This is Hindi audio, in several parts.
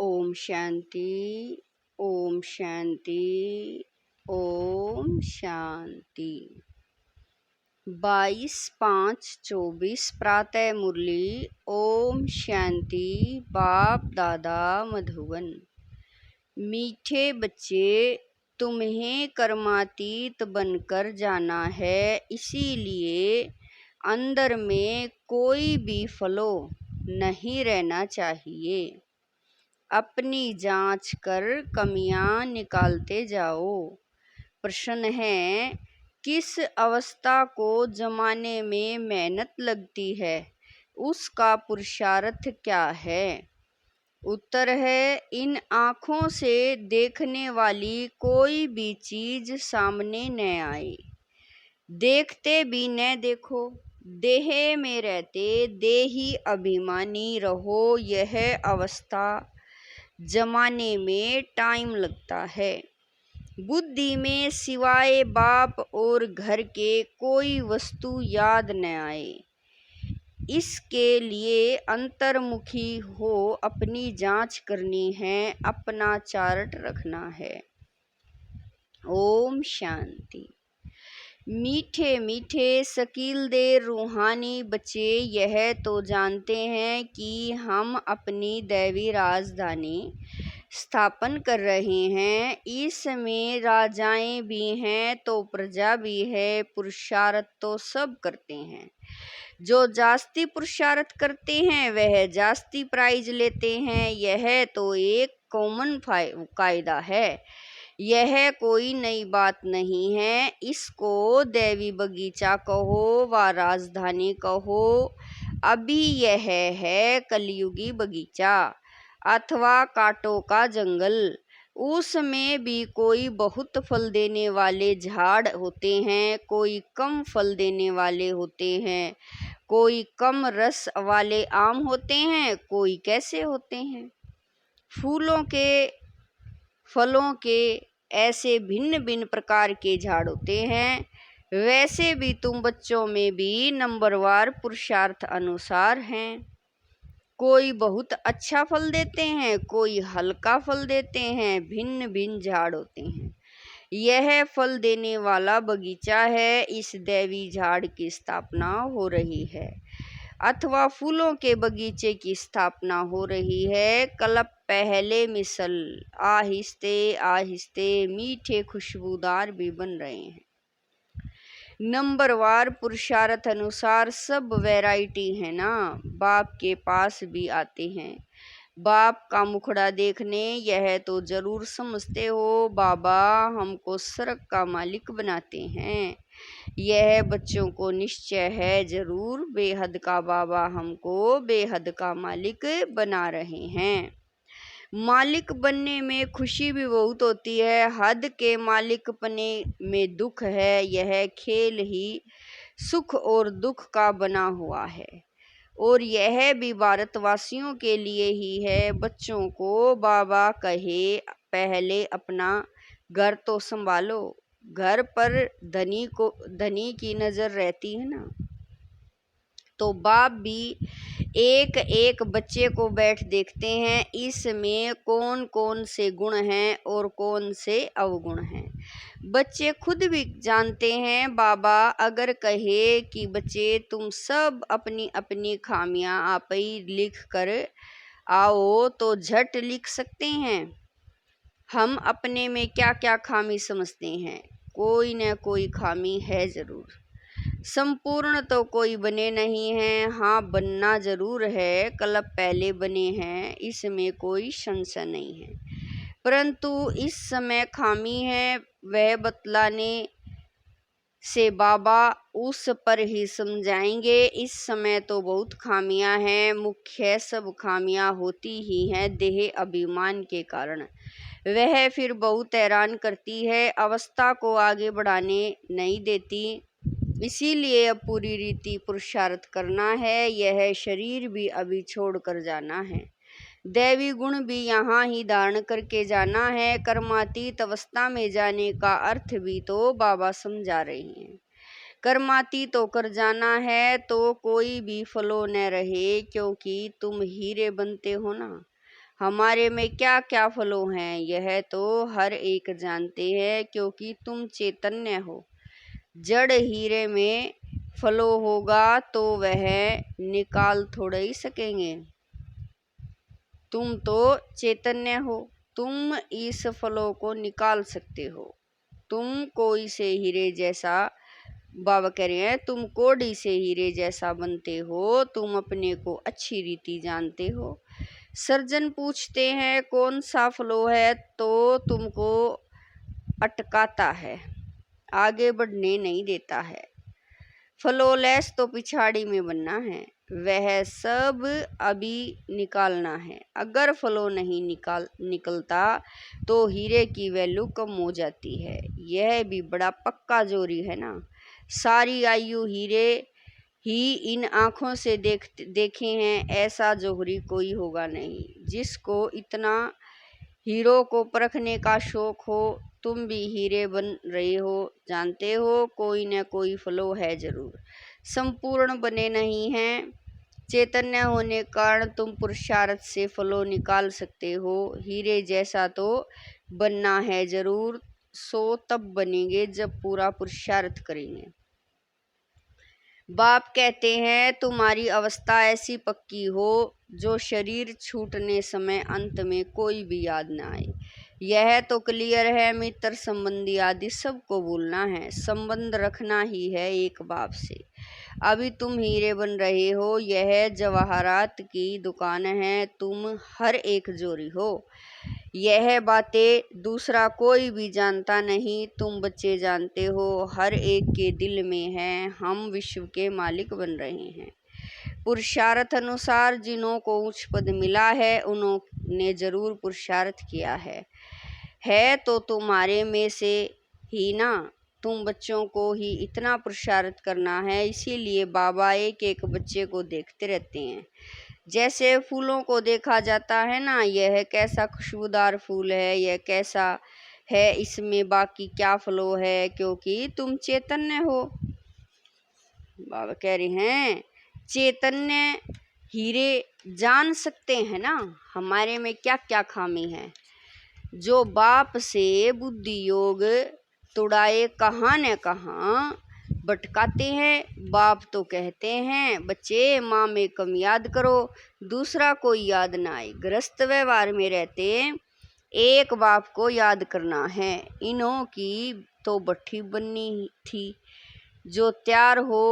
ओम शांति, ओम शांति, ओम शांति। 22/5/24 प्रातः मुरली। ओम शांति। बाप दादा मधुबन। मीठे बच्चे, तुम्हें कर्मातीत बनकर जाना है, इसीलिए अंदर में कोई भी फ्लो नहीं रहना चाहिए। अपनी जांच कर कमियां निकालते जाओ। प्रश्न है, किस अवस्था को जमाने में मेहनत लगती है, उसका पुरुषार्थ क्या है? उत्तर है, इन आँखों से देखने वाली कोई भी चीज सामने न आए। देखते भी न देखो। देह में रहते देही अभिमानी रहो। यह अवस्था जमाने में टाइम लगता है। बुद्धि में सिवाय बाप और घर के कोई वस्तु याद न आए। इसके लिए अंतर्मुखी हो अपनी जांच करनी है, अपना चार्ट रखना है। ओम शांति। मीठे मीठे शकील दे रूहानी बच्चे, यह तो जानते हैं कि हम अपनी दैवी राजधानी स्थापन कर रहे हैं। इसमें राजाएं भी हैं तो प्रजा भी है। पुरुषार्थ तो सब करते हैं। जो जास्ती पुरुषार्थ करते हैं वह जास्ती प्राइज लेते हैं। यह तो एक कॉमन कायदा है। यह कोई नई बात नहीं है। इसको देवी बगीचा कहो व राजधानी कहो, अभी यह है कलयुगी बगीचा अथवा कांटों का जंगल। उसमें भी कोई बहुत फल देने वाले झाड़ होते हैं, कोई कम फल देने वाले होते हैं, कोई कम रस वाले आम होते हैं, कोई कैसे होते हैं। फूलों के, फलों के ऐसे भिन्न भिन्न प्रकार के झाड़ होते हैं। वैसे भी तुम बच्चों में भी नंबरवार पुरुषार्थ अनुसार हैं। कोई बहुत अच्छा फल देते हैं, कोई हल्का फल देते हैं। भिन्न भिन्न झाड़ होते हैं। यह फल देने वाला बगीचा है। इस दैवी झाड़ की स्थापना हो रही है अथवा फूलों के बगीचे की स्थापना हो रही है। कल्प पहले मिसल आहिस्ते आहिस्ते मीठे खुशबूदार भी बन रहे हैं। नंबरवार पुरुषार्थ अनुसार सब वैरायटी है ना। बाप के पास भी आते हैं बाप का मुखड़ा देखने। यह तो जरूर समझते हो बाबा हमको स्वर्ग का मालिक बनाते हैं। यह बच्चों को निश्चय है जरूर। बेहद का बाबा हमको बेहद का मालिक बना रहे हैं। मालिक बनने में खुशी भी बहुत होती है। हद के मालिक बने में दुख है। यह खेल ही सुख और दुख का बना हुआ है और यह भी भारतवासियों के लिए ही है। बच्चों को बाबा कहे पहले अपना घर तो संभालो। घर पर धनी की नजर रहती है ना, तो बाप भी एक एक बच्चे को बैठ देखते हैं इसमें कौन कौन से गुण हैं और कौन से अवगुण हैं। बच्चे खुद भी जानते हैं। बाबा अगर कहे कि बच्चे तुम सब अपनी अपनी खामियां आप ही लिख कर आओ तो झट लिख सकते हैं। हम अपने में क्या क्या खामी समझते हैं, कोई न कोई खामी है जरूर। संपूर्ण तो कोई बने नहीं हैं। हाँ बनना जरूर है। कल्प पहले बने हैं, इसमें कोई संशय नहीं है। परंतु इस समय खामी है वह बतलाने से बाबा उस पर ही समझाएंगे। इस समय तो बहुत खामियां हैं। मुख्य सब खामियां होती ही हैं देह अभिमान के कारण। वह फिर बहुत हैरान करती है, अवस्था को आगे बढ़ाने नहीं देती। इसीलिए अब पूरी रीति पुरुषार्थ करना है। यह शरीर भी अभी छोड़ कर जाना है। दैवी गुण भी यहाँ ही धारण करके जाना है। कर्मातीत अवस्था में जाने का अर्थ भी तो बाबा समझा रहे हैं। कर्मातीत होकर जाना है तो कोई भी फलो न रहे, क्योंकि तुम हीरे बनते हो ना। हमारे में क्या क्या फलों हैं यह तो हर एक जानते हैं, क्योंकि तुम चैतन्य हो। जड़ हीरे में फलो होगा तो वह निकाल थोड़ा ही सकेंगे। तुम तो चैतन्य हो, तुम इस फलों को निकाल सकते हो। तुम कोई से हीरे जैसा, बाबा कह रहे हैं, तुम कोड़ी से हीरे जैसा बनते हो। तुम अपने को अच्छी रीति जानते हो। सर्जन पूछते हैं कौन सा फलो है, तो तुमको अटकाता है, आगे बढ़ने नहीं देता है। फलोलेस तो पिछाड़ी में बनना है, वह सब अभी निकालना है। अगर फलो नहीं निकलता तो हीरे की वैल्यू कम हो जाती है। यह भी बड़ा पक्का जोरी है ना। सारी आयु हीरे ही इन आँखों से देखे हैं, ऐसा जोहरी कोई होगा नहीं जिसको इतना हीरो को परखने का शौक हो। तुम भी हीरे बन रहे हो, जानते हो कोई न कोई फलो है जरूर। संपूर्ण बने नहीं हैं, चैतन्य होने कारण तुम पुरुषार्थ से फलो निकाल सकते हो। हीरे जैसा तो बनना है जरूर, सो तब बनेंगे जब पूरा पुरुषार्थ करेंगे। बाप कहते हैं तुम्हारी अवस्था ऐसी पक्की हो जो शरीर छूटने समय अंत में कोई भी याद ना आए। यह तो क्लियर है, मित्र संबंधी आदि सबको भूलना है, संबंध रखना ही है एक बाप से। अभी तुम हीरे बन रहे हो, यह जवाहरात की दुकान है, तुम हर एक जोरी हो। यह बातें दूसरा कोई भी जानता नहीं, तुम बच्चे जानते हो, हर एक के दिल में है। हम विश्व के मालिक बन रहे हैं। पुरुषार्थ अनुसार जिन्हों को उच्च पद मिला है उन्होंने जरूर पुरुषार्थ किया है तो तुम्हारे में से ही ना। तुम बच्चों को ही इतना पुरुषार्थ करना है, इसीलिए बाबा एक एक बच्चे को देखते रहते हैं। जैसे फूलों को देखा जाता है ना, यह कैसा खुशबूदार फूल है, यह कैसा है, इसमें बाकी क्या फलो है, क्योंकि तुम चैतन्य हो। बाबा कह रहे हैं चैतन्य हीरे जान सकते हैं ना हमारे में क्या क्या खामी है। जो बाप से बुद्धि योग तुड़ाए कहाँ न कहाँ भटकाते हैं। बाप तो कहते हैं बच्चे माँ में कम याद करो, दूसरा कोई याद ना आए। गृहस्थ व्यवहार में रहते एक बाप को याद करना है। इन्हों की तो भट्ठी बननी थी जो तैयार हो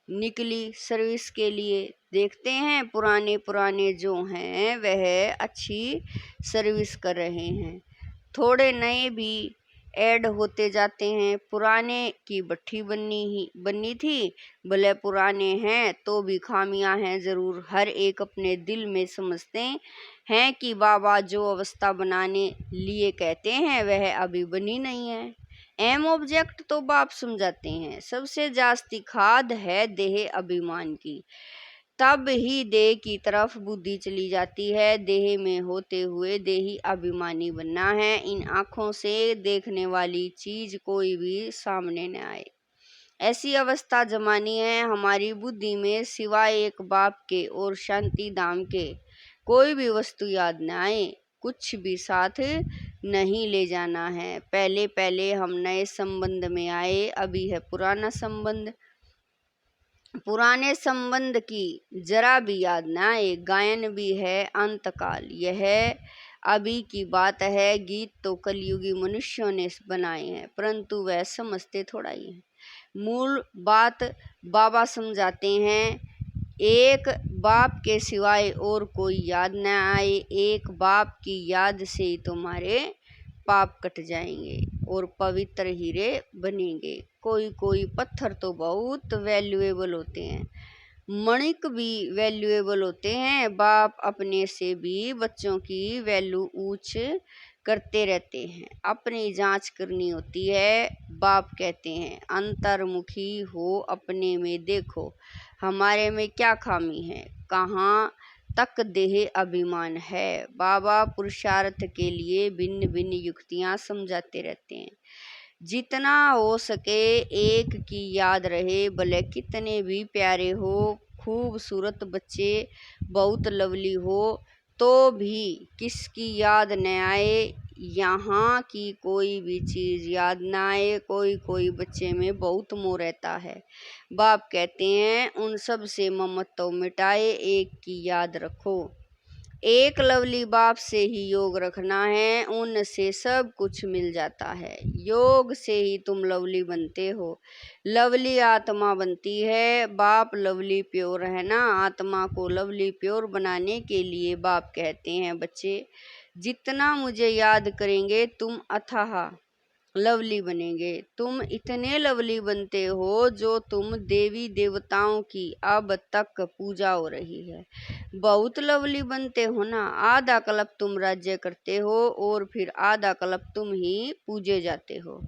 निकली सर्विस के लिए। देखते हैं पुराने जो हैं वह अच्छी सर्विस कर रहे हैं, थोड़े नए भी ऐड होते जाते हैं। पुराने की भट्ठी बननी थी, भले पुराने हैं तो भी खामियां हैं जरूर। हर एक अपने दिल में समझते हैं कि बाबा जो अवस्था बनाने लिए कहते हैं वह अभी बनी नहीं है। एम ऑब्जेक्ट तो बाप समझाते हैं, सबसे जास्ती खाद है देह अभिमान की, तब ही देह की तरफ बुद्धि चली जाती है। देह में होते हुए देही अभिमानी बनना है। इन आँखों से देखने वाली चीज कोई भी सामने न आए, ऐसी अवस्था जमानी है। हमारी बुद्धि में सिवाय एक बाप के और शांति धाम के कोई भी वस्तु याद न आए, कुछ भी साथ नहीं ले जाना है। पहले पहले हम नए संबंध में आए, अभी है पुराना संबंध। पुराने संबंध की जरा भी याद न आए। गायन भी है अंतकाल, यह अभी की बात है। गीत तो कलयुगी मनुष्यों ने बनाए हैं, परंतु वह समझते थोड़ा ही है। मूल बात बाबा समझाते हैं, एक बाप के सिवाय और कोई याद न आए। एक बाप की याद से ही तुम्हारे पाप कट जाएंगे और पवित्र हीरे बनेंगे। कोई पत्थर तो बहुत वैल्यूएबल होते हैं, मणिक भी वैल्यूएबल होते हैं। बाप अपने से भी बच्चों की वैल्यू ऊंच करते रहते हैं, अपनी जांच करनी होती है। बाप कहते हैं अंतर्मुखी हो, अपने में देखो हमारे में क्या खामी है, कहाँ तक देह अभिमान है। बाबा पुरुषार्थ के लिए भिन्न भिन्न युक्तियाँ समझाते रहते हैं। जितना हो सके एक की याद रहे, भले कितने भी प्यारे हो, खूबसूरत बच्चे बहुत लवली हो, तो भी किसकी याद न आए, यहाँ की कोई भी चीज़ याद ना आए। कोई कोई बच्चे में बहुत मोह रहता है। बाप कहते हैं उन सब से ममत्व मिटाए, एक की याद रखो। एक लवली बाप से ही योग रखना है, उनसे सब कुछ मिल जाता है। योग से ही तुम लवली बनते हो, लवली आत्मा बनती है। बाप लवली प्योर है ना, आत्मा को लवली प्योर बनाने के लिए बाप कहते हैं बच्चे जितना मुझे याद करेंगे तुम अथाह लवली बनेंगे। तुम इतने लवली बनते हो जो तुम देवी देवताओं की अब तक पूजा हो रही है। बहुत लवली बनते हो ना। आधा कल्प तुम राज्य करते हो और फिर आधा कल्प तुम ही पूजे जाते हो।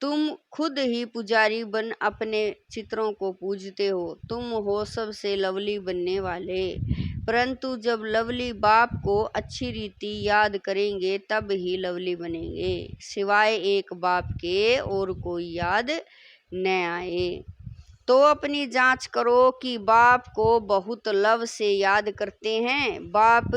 तुम खुद ही पुजारी बन अपने चित्रों को पूजते हो। तुम हो सबसे लवली बनने वाले। परंतु जब लवली बाप को अच्छी रीति याद करेंगे तब ही लवली बनेंगे, सिवाय एक बाप के और कोई याद न आए। तो अपनी जांच करो कि बाप को बहुत लव से याद करते हैं। बाप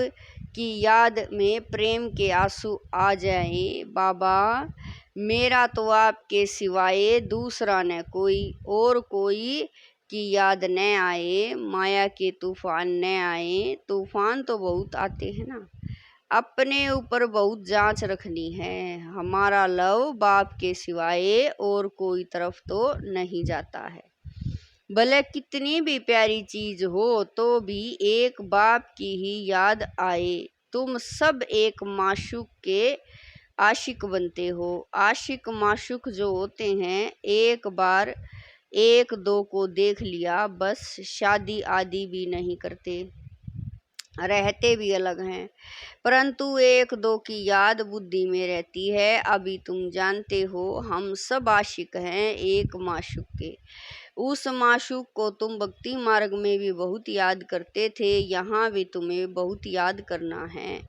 की याद में प्रेम के आंसू आ जाए। बाबा मेरा तो आपके सिवाय दूसरा न कोई, और कोई की याद न आए। माया के तूफान न आए। तूफान तो बहुत आते हैं ना। अपने ऊपर बहुत जांच रखनी है। हमारा लव बाप के सिवाय और कोई तरफ तो नहीं जाता है। भले कितनी भी प्यारी चीज हो तो भी एक बाप की ही याद आए। तुम सब एक माशूक के आशिक बनते हो। आशिक माशूक जो होते हैं एक बार एक दो को देख लिया बस, शादी आदि भी नहीं करते, रहते भी अलग हैं, परंतु एक दो की याद बुद्धि में रहती है। अभी तुम जानते हो हम सब आशिक हैं एक माशूक के। उस माशूक को तुम भक्ति मार्ग में भी बहुत याद करते थे, यहाँ भी तुम्हें बहुत याद करना है,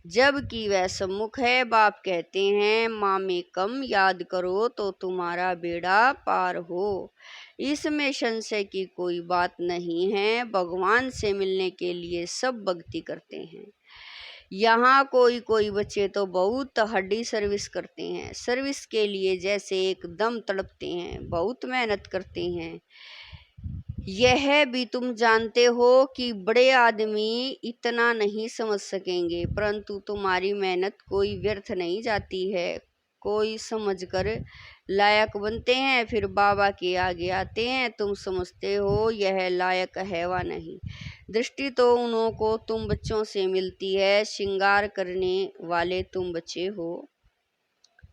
जबकि वह सम्मुख है। बाप कहते हैं माँ में कम याद करो तो तुम्हारा बेड़ा पार हो। इसमें संशय की कोई बात नहीं है। भगवान से मिलने के लिए सब भक्ति करते हैं। यहाँ कोई कोई बच्चे तो बहुत हड्डी सर्विस करते हैं, सर्विस के लिए जैसे एकदम तड़पते हैं, बहुत मेहनत करते हैं। यह भी तुम जानते हो कि बड़े आदमी इतना नहीं समझ सकेंगे, परंतु तुम्हारी मेहनत कोई व्यर्थ नहीं जाती है। कोई समझकर लायक बनते हैं, फिर बाबा के आगे आते हैं। तुम समझते हो यह लायक है वा नहीं। दृष्टि तो उन्हों को तुम बच्चों से मिलती है, श्रृंगार करने वाले तुम बच्चे हो।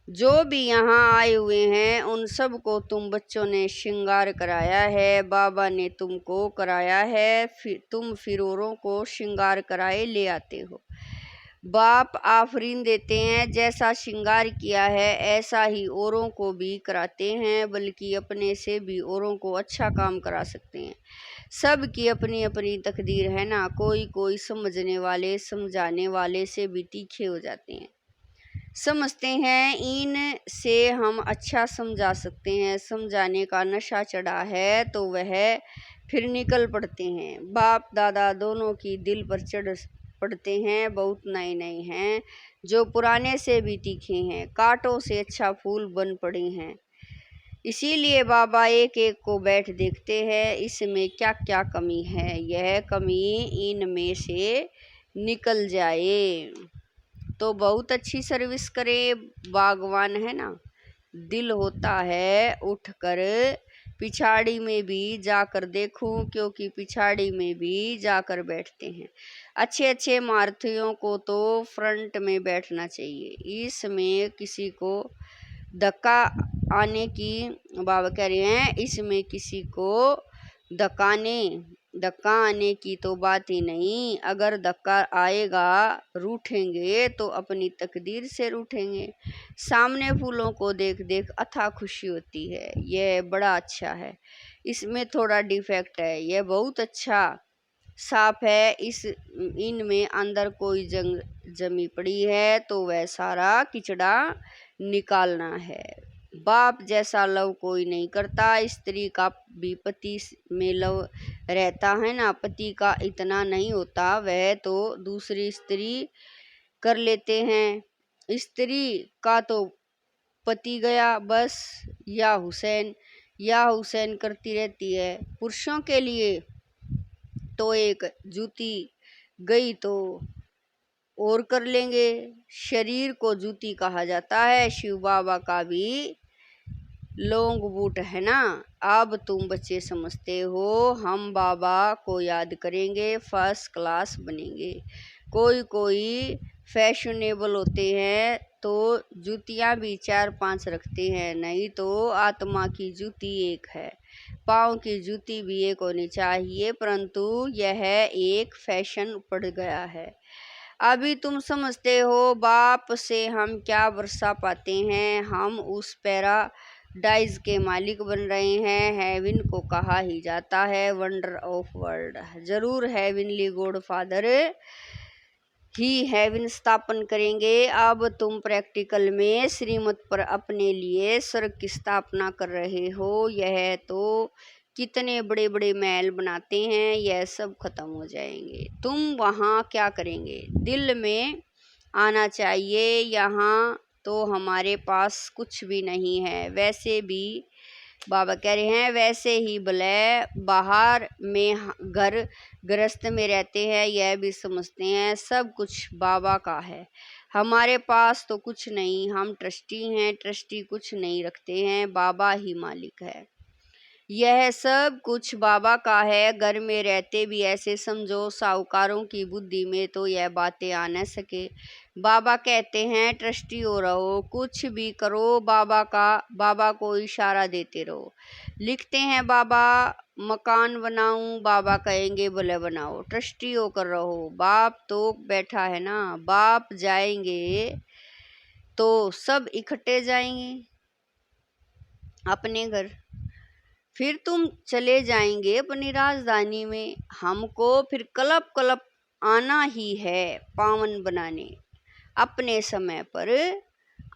जो भी यहाँ आए हुए हैं उन सब को तुम बच्चों ने श्रृंगार कराया है। बाबा ने तुमको कराया है, तुम फिर औरों को श्रृंगार कराए ले आते हो। बाप आफरीन देते हैं, जैसा श्रृंगार किया है ऐसा ही औरों को भी कराते हैं, बल्कि अपने से भी औरों को अच्छा काम करा सकते हैं। सब की अपनी अपनी तकदीर है ना। कोई कोई समझने वाले समझाने वाले से भी तीखे हो जाते हैं, समझते हैं इन से हम अच्छा समझा सकते हैं। समझाने का नशा चढ़ा है तो वह फिर निकल पड़ते हैं। बाप दादा दोनों की दिल पर चढ़ पड़ते हैं। बहुत नए नए हैं जो पुराने से भी तीखे हैं, कांटों से अच्छा फूल बन पड़े हैं। इसीलिए बाबा एक एक को बैठ देखते हैं इसमें क्या क्या कमी है, यह कमी इनमें से निकल जाए तो बहुत अच्छी सर्विस करे। बागवान है ना, दिल होता है उठकर पिछाड़ी में भी जाकर देखूं, क्योंकि पिछाड़ी में भी जाकर बैठते हैं। अच्छे अच्छे मार्थियों को तो फ्रंट में बैठना चाहिए। इसमें किसी को धक्का आने की, बाबा कह रहे हैं इसमें किसी को धक्का आने की तो बात ही नहीं। अगर धक्का आएगा रूठेंगे तो अपनी तकदीर से रूठेंगे। सामने फूलों को देख देख अथाह खुशी होती है, यह बड़ा अच्छा है। इसमें थोड़ा डिफेक्ट है, यह बहुत अच्छा साफ है। इनमें अंदर कोई जंग जमी पड़ी है तो वह सारा किचड़ा निकालना है। बाप जैसा लव कोई नहीं करता। स्त्री का भी पति में लव रहता है ना, पति का इतना नहीं होता, वह तो दूसरी स्त्री कर लेते हैं। स्त्री का तो पति गया बस, या हुसैन करती रहती है। पुरुषों के लिए तो एक जूती गई तो और कर लेंगे। शरीर को जूती कहा जाता है। शिव बाबा का भी लॉन्ग बूट है ना। अब तुम बच्चे समझते हो, हम बाबा को याद करेंगे, फर्स्ट क्लास बनेंगे। कोई फैशनेबल होते हैं तो जूतियां भी 4-5 रखते हैं, नहीं तो आत्मा की जूती एक है। पाँव की जूती भी एक होनी चाहिए, परंतु यह एक फैशन पड़ गया है। अभी तुम समझते हो बाप से हम क्या वर्षा पाते हैं। हम उस पैराडाइज के मालिक बन रहे हैं। हेवन को कहा ही जाता है वंडर ऑफ वर्ल्ड। जरूर हेवनली गॉड फादर ही हेवन स्थापन करेंगे। अब तुम प्रैक्टिकल में श्रीमत पर अपने लिए स्वर्ग की स्थापना कर रहे हो। यह तो कितने बड़े बड़े महल बनाते हैं, यह सब खत्म हो जाएंगे। तुम वहाँ क्या करेंगे? दिल में आना चाहिए, यहाँ तो हमारे पास कुछ भी नहीं है। वैसे भी बाबा कह रहे हैं, वैसे ही भले बाहर में घर गृहस्थ में रहते हैं, यह भी समझते हैं सब कुछ बाबा का है। हमारे पास तो कुछ नहीं, हम ट्रस्टी हैं। ट्रस्टी कुछ नहीं रखते हैं, बाबा ही मालिक है। यह सब कुछ बाबा का है। घर में रहते भी ऐसे समझो, साहूकारों की बुद्धि में तो यह बातें आ न सके। बाबा कहते हैं ट्रस्टी हो रहो, कुछ भी करो बाबा को इशारा देते रहो। लिखते हैं बाबा मकान बनाऊं, बाबा कहेंगे बोले बनाओ। ट्रस्टी होकर रहो, बाप तो बैठा है ना। बाप जाएंगे तो सब इकट्ठे जाएंगे अपने घर, फिर तुम चले जाएंगे अपनी राजधानी में। हमको फिर कलप आना ही है पावन बनाने। अपने समय पर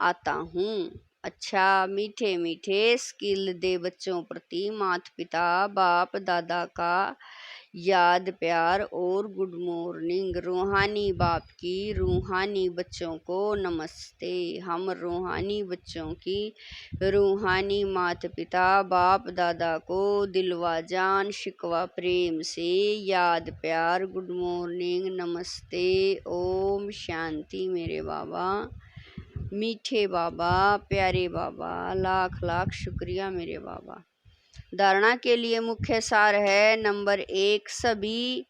आता हूँ। अच्छा, मीठे मीठे स्किल दे बच्चों प्रति माता पिता बाप दादा का याद प्यार और गुड मॉर्निंग। रूहानी बाप की रूहानी बच्चों को नमस्ते। हम रूहानी बच्चों की रूहानी माता पिता बाप दादा को दिलवा जान शिकवा प्रेम से याद प्यार गुड मॉर्निंग नमस्ते। ओम शांति। मेरे बाबा, मीठे बाबा, प्यारे बाबा, लाख लाख शुक्रिया मेरे बाबा। धारणा के लिए मुख्य सार है, नंबर 1, सभी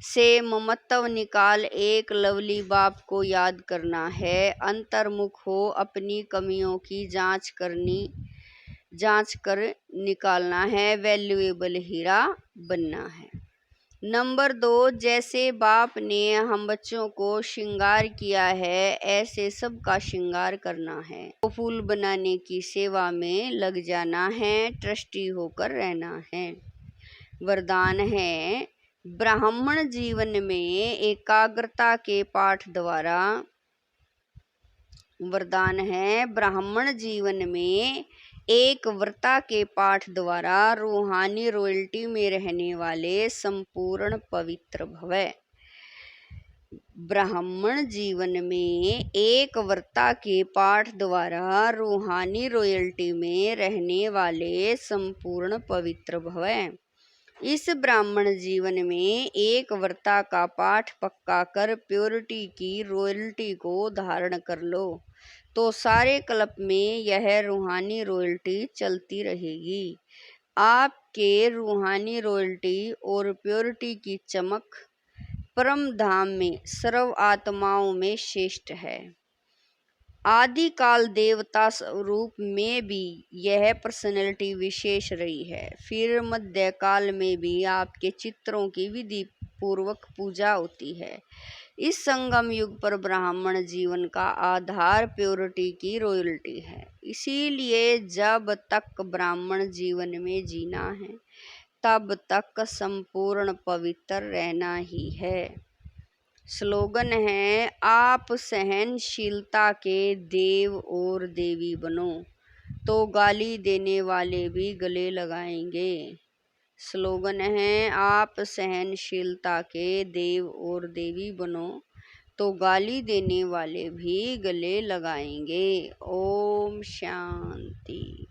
से ममत्व निकाल एक लवली बाप को याद करना है। अंतर्मुख हो, अपनी कमियों की जांच कर निकालना है। वैल्यूएबल हीरा बनना है। नंबर 2, जैसे बाप ने हम बच्चों को श्रृंगार किया है, ऐसे सबका श्रृंगार करना है। तो फूल बनाने की सेवा में लग जाना है, ट्रस्टी होकर रहना है। वरदान है, ब्राह्मण जीवन में एकाग्रता के पाठ द्वारा। वरदान है, ब्राह्मण जीवन में एक व्रता के पाठ द्वारा रूहानी रॉयल्टी में रहने वाले संपूर्ण पवित्र भवे। ब्राह्मण जीवन में एक व्रता के पाठ द्वारा रूहानी रॉयल्टी में रहने वाले संपूर्ण पवित्र भवे। इस ब्राह्मण जीवन में एक व्रता का पाठ पक्का कर प्योरिटी की रॉयल्टी को धारण कर लो, तो सारे कल्प में यह रूहानी रॉयल्टी चलती रहेगी। आपके रूहानी रॉयल्टी और प्योरिटी की चमक परम धाम में सर्व आत्माओं में श्रेष्ठ है। आदिकाल देवता स्वरूप में भी यह पर्सनैलिटी विशेष रही है। फिर मध्यकाल में भी आपके चित्रों की विधि पूर्वक पूजा होती है। इस संगम युग पर ब्राह्मण जीवन का आधार प्योरिटी की रॉयल्टी है। इसीलिए जब तक ब्राह्मण जीवन में जीना है, तब तक संपूर्ण पवित्र रहना ही है। स्लोगन है, आप सहनशीलता के देव और देवी बनो। तो गाली देने वाले भी गले लगाएंगे। स्लोगन है, आप सहनशीलता के देव और देवी बनो, तो गाली देने वाले भी गले लगाएंगे। ओम शांति।